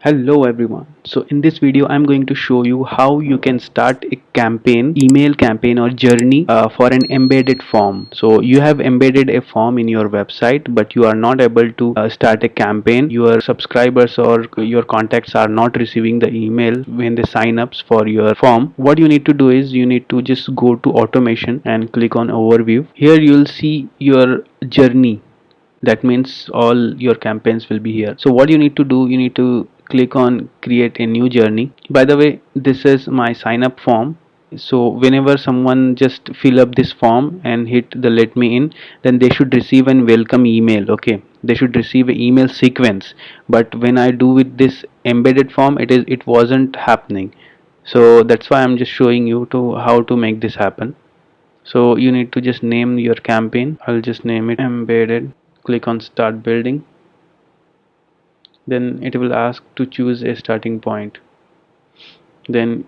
Hello everyone. So in this video I'm going to show you how you can start a campaign, email campaign or journey for an embedded form. So you have embedded a form in your website but you are not able to start a campaign. Your subscribers or your contacts are not receiving the email when they sign up for your form. What you need to do is you need to just go to automation and click on overview. Here you'll see your journey. That means all your campaigns will be here. So what you need to do, you need to click on create a new journey. By the way, this is my sign up form. So whenever someone just fill up this form and hit the let me in, then they should receive an welcome email. Okay, they should receive an email sequence. But when I do with this embedded form, it wasn't happening. So that's why I'm just showing you to how to make this happen. So you need to just name your campaign. I'll just name it embedded. Click on start building. Then it will ask to choose a starting point. Then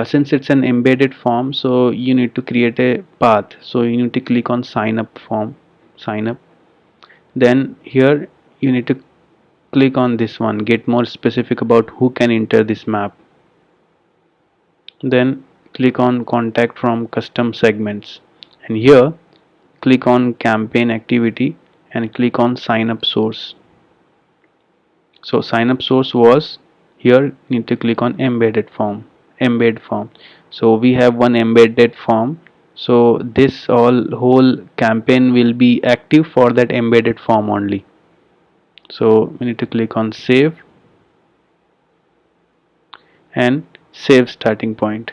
since it's an embedded form, so you need to create a path. So you need to click on sign up form, sign up. Then here you need to click on this one, get more specific about who can enter this map. Then click on contact from custom segments, and here click on campaign activity and click on sign up source. So sign up source was here. Need to click on embedded form, embed form. So we have one embedded form, so this whole campaign will be active for that embedded form only. So we need to click on save and save starting point.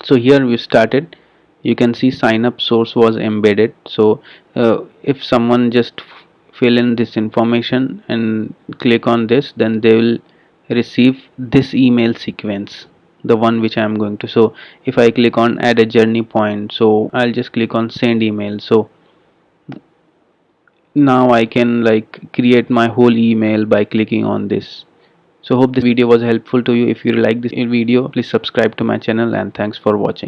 So here we started. You can see sign up source was embedded. So if someone just fill in this information and click on this, then they will receive this email sequence, the one which I am going to. So if I click on add a journey point, so I'll just click on send email. So now I can like create my whole email by clicking on this. So hope this video was helpful to you. If you like this video, please subscribe to my channel, and thanks for watching.